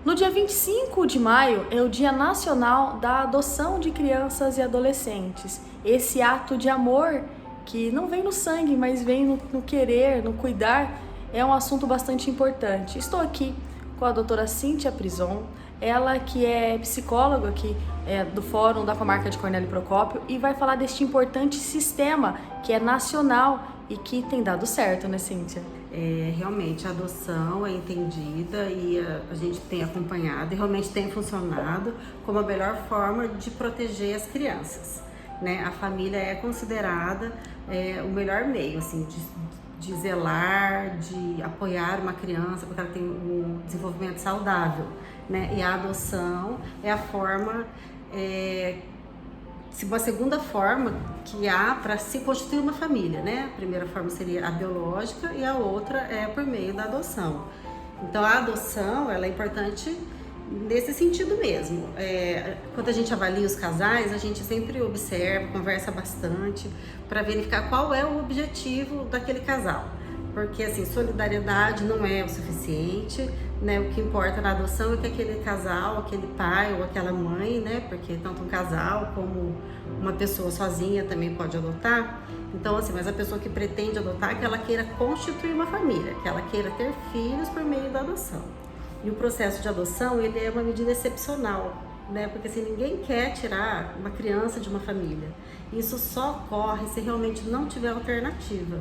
No dia 25 de maio é o Dia Nacional da Adoção de Crianças e Adolescentes. Esse ato de amor que não vem no sangue, mas vem no querer, no cuidar, é um assunto bastante importante. Estou aqui com a doutora Cíntia Prison, ela que é psicóloga aqui do Fórum da Comarca de Cornélio Procópio e vai falar deste importante sistema que é nacional e que tem dado certo, né, Cíntia? Realmente a adoção é entendida e a gente tem acompanhado e realmente tem funcionado como a melhor forma de proteger as crianças, né? A família é considerada o melhor meio, assim, de zelar, de apoiar uma criança porque ela tem um desenvolvimento saudável, né? E a adoção é a forma uma segunda forma que há para se constituir uma família, né? A primeira forma seria a biológica e a outra é por meio da adoção. Então a adoção ela é importante nesse sentido mesmo. Quando a gente avalia os casais, a gente sempre observa, conversa bastante para verificar qual é o objetivo daquele casal. Porque assim, solidariedade não é o suficiente, né? O que importa na adoção é que aquele casal, aquele pai ou aquela mãe, né? Porque tanto um casal como uma pessoa sozinha também pode adotar. Então assim, mas a pessoa que pretende adotar, que ela queira constituir uma família, que ela queira ter filhos por meio da adoção. E o processo de adoção, ele é uma medida excepcional, né? Porque assim, ninguém quer tirar uma criança de uma família. Isso só ocorre se realmente não tiver alternativa.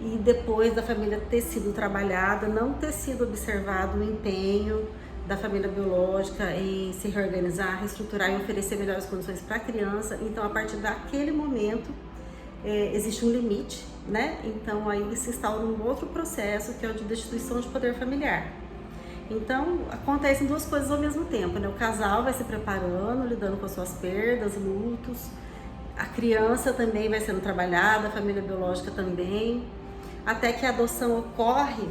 E depois da família ter sido trabalhada, não ter sido observado o empenho da família biológica em se reorganizar, reestruturar e oferecer melhores condições para a criança. Então, a partir daquele momento, existe um limite, né? Então, aí se instaura um outro processo, que é o de destituição de poder familiar. Então, acontecem duas coisas ao mesmo tempo, né? O casal vai se preparando, lidando com as suas perdas, lutos. A criança também vai sendo trabalhada, a família biológica também, até que a adoção ocorre.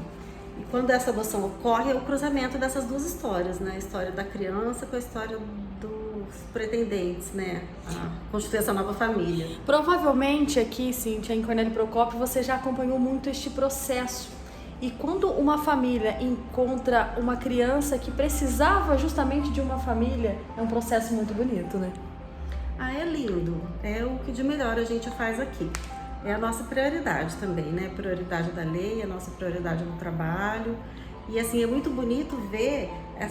E quando essa adoção ocorre, é o cruzamento dessas duas histórias, né? A história da criança com a história dos pretendentes, né? A constituir essa nova família. Provavelmente aqui, Cíntia, em Cornélio Procópio, você já acompanhou muito este processo. E quando uma família encontra uma criança que precisava justamente de uma família, é um processo muito bonito, né? É lindo. É o que de melhor a gente faz aqui. É a nossa prioridade também, né? Prioridade da lei, a nossa prioridade no trabalho. E assim, é muito bonito ver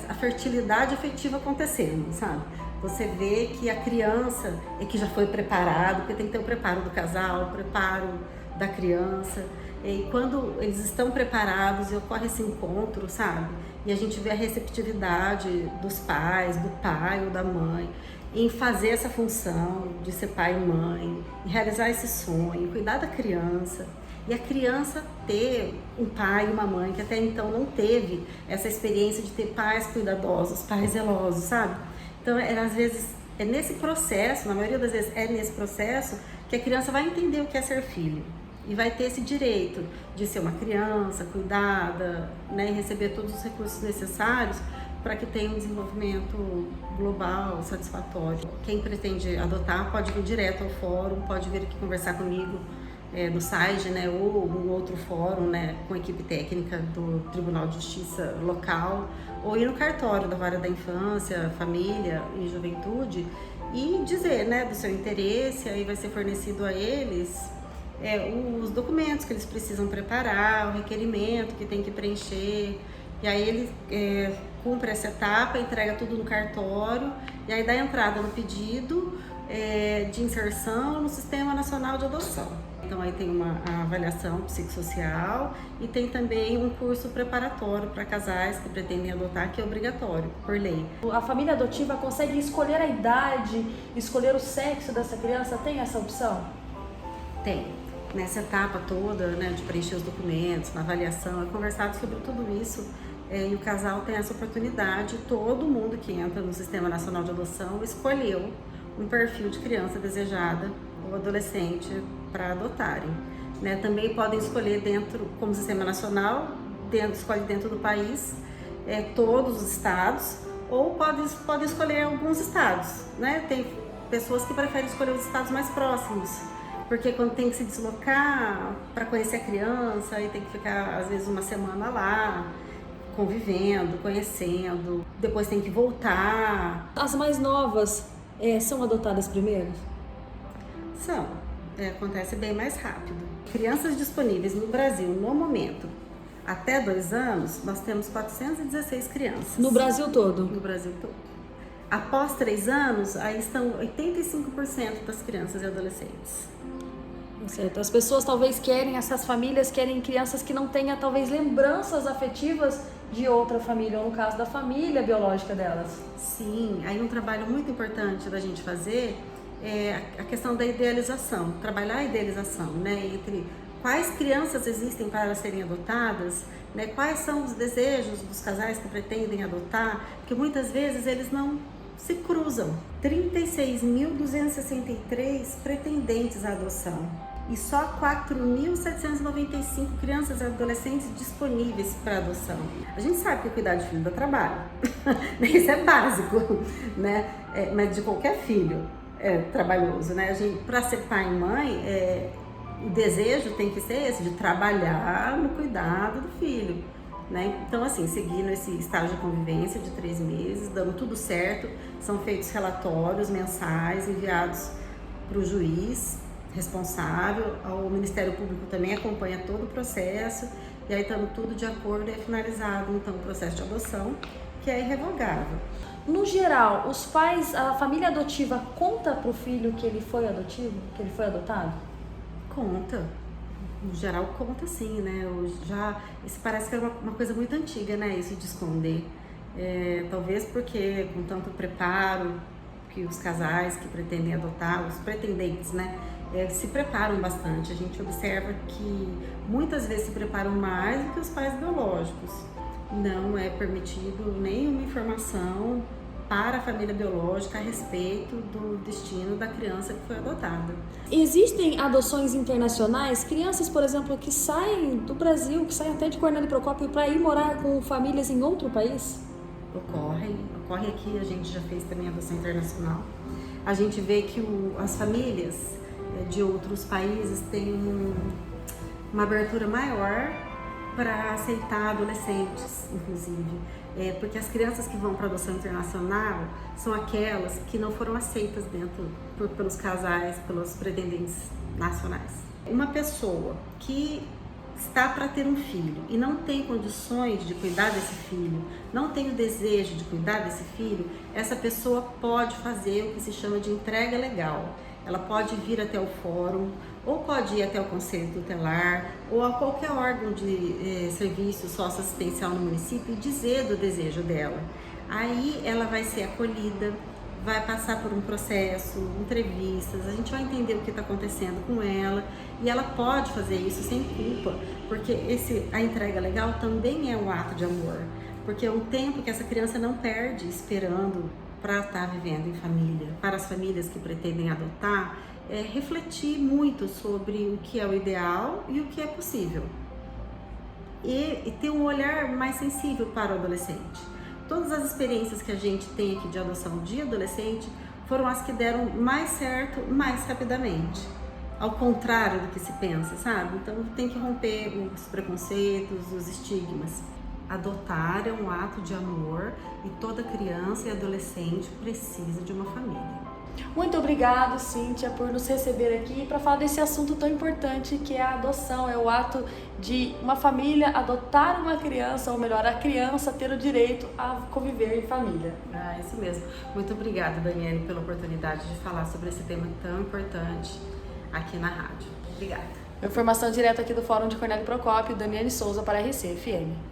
a fertilidade afetiva acontecendo, sabe? Você vê que a criança é que já foi preparado, porque tem que ter o preparo do casal, o preparo da criança. E quando eles estão preparados e ocorre esse encontro, sabe? E a gente vê a receptividade dos pais, do pai ou da mãe, em fazer essa função de ser pai e mãe, em realizar esse sonho, cuidar da criança. E a criança ter um pai e uma mãe que até então não teve essa experiência de ter pais cuidadosos, pais zelosos, sabe? Então, às vezes, é nesse processo, na maioria das vezes é nesse processo, que a criança vai entender o que é ser filho. E vai ter esse direito de ser uma criança cuidada, né, e receber todos os recursos necessários para que tenha um desenvolvimento global, satisfatório. Quem pretende adotar pode vir direto ao fórum, pode vir aqui conversar comigo no site, né, ou um outro fórum, né, com a equipe técnica do Tribunal de Justiça local, ou ir no cartório da Vara da Infância, Família e Juventude e dizer, né, do seu interesse. Aí vai ser fornecido a eles os documentos que eles precisam preparar, o requerimento que tem que preencher. E aí ele cumpre essa etapa, entrega tudo no cartório e aí dá entrada no pedido de inserção no Sistema Nacional de Adoção. Então aí tem uma avaliação psicossocial e tem também um curso preparatório para casais que pretendem adotar, que é obrigatório, por lei. A família adotiva consegue escolher a idade, escolher o sexo dessa criança? Tem essa opção? Tem. Nessa etapa toda, né, de preencher os documentos, na avaliação, é conversado sobre tudo isso e o casal tem essa oportunidade. Todo mundo que entra no Sistema Nacional de Adoção escolheu um perfil de criança desejada ou adolescente para adotarem, né? Também podem escolher dentro, como Sistema Nacional, escolhe dentro do país, todos os estados, ou pode escolher alguns estados, né? Tem pessoas que preferem escolher os estados mais próximos, porque quando tem que se deslocar para conhecer a criança, aí tem que ficar às vezes uma semana lá, convivendo, conhecendo, depois tem que voltar. As mais novas são adotadas primeiro? São, acontece bem mais rápido. Crianças disponíveis no Brasil, no momento, até 2 anos, nós temos 416 crianças. No Brasil todo? No Brasil todo. Após 3 anos, aí estão 85% das crianças e adolescentes. Certo. As pessoas talvez essas famílias querem crianças que não tenham talvez lembranças afetivas de outra família, ou no caso da família biológica delas. Sim, aí um trabalho muito importante da gente fazer é a questão da idealização, trabalhar a idealização, né, entre quais crianças existem para serem adotadas, né, quais são os desejos dos casais que pretendem adotar, porque muitas vezes eles não se cruzam. 36.263 pretendentes à adoção e só 4.795 crianças e adolescentes disponíveis para adoção. A gente sabe que cuidar de filho dá trabalho, isso é básico, né? Mas de qualquer filho é trabalhoso, né? Para ser pai e mãe, o desejo tem que ser esse, de trabalhar no cuidado do filho, né? Então, assim, seguindo esse estágio de convivência de 3 meses, dando tudo certo, são feitos relatórios mensais enviados para o juiz responsável, o Ministério Público também acompanha todo o processo, e aí estando tudo de acordo e é finalizado então o processo de adoção, que é irrevogável. No geral, os pais, a família adotiva conta para o filho que ele foi adotivo, que ele foi adotado? Conta. No geral conta sim, né? Isso parece que é uma coisa muito antiga, né? Isso de esconder. Talvez porque com tanto preparo que os casais que pretendem adotar, os pretendentes, né? Se preparam bastante. A gente observa que muitas vezes se preparam mais do que os pais biológicos. Não é permitido nenhuma informação para a família biológica a respeito do destino da criança que foi adotada. Existem adoções internacionais? Crianças, por exemplo, que saem do Brasil, que saem até de Cornélio Procópio para ir morar com famílias em outro país? Ocorre aqui, a gente já fez também adoção internacional. A gente vê que as famílias de outros países têm uma abertura maior para aceitar adolescentes, inclusive. Porque as crianças que vão para adoção internacional são aquelas que não foram aceitas pelos casais, pelos pretendentes nacionais. Uma pessoa que está para ter um filho e não tem condições de cuidar desse filho, não tem o desejo de cuidar desse filho, essa pessoa pode fazer o que se chama de entrega legal. Ela pode vir até o fórum, ou pode ir até o conselho tutelar, ou a qualquer órgão de serviço socioassistencial no município e dizer do desejo dela. Aí ela vai ser acolhida, vai passar por um processo, entrevistas, a gente vai entender o que está acontecendo com ela e ela pode fazer isso sem culpa, porque a entrega legal também é um ato de amor, porque é um tempo que essa criança não perde esperando para estar vivendo em família. Para as famílias que pretendem adotar, refletir muito sobre o que é o ideal e o que é possível. E ter um olhar mais sensível para o adolescente. Todas as experiências que a gente tem aqui de adoção de adolescente foram as que deram mais certo, mais rapidamente. Ao contrário do que se pensa, sabe? Então tem que romper os preconceitos, os estigmas. Adotar é um ato de amor e toda criança e adolescente precisa de uma família. Muito obrigado, Cíntia, por nos receber aqui para falar desse assunto tão importante que é a adoção. É o ato de uma família adotar uma criança, ou melhor, a criança ter o direito a conviver em família. Isso mesmo. Muito obrigada, Daniele, pela oportunidade de falar sobre esse tema tão importante aqui na rádio. Obrigada. Informação direta aqui do Fórum de Cornélio Procópio, Daniele Souza para a RCFM.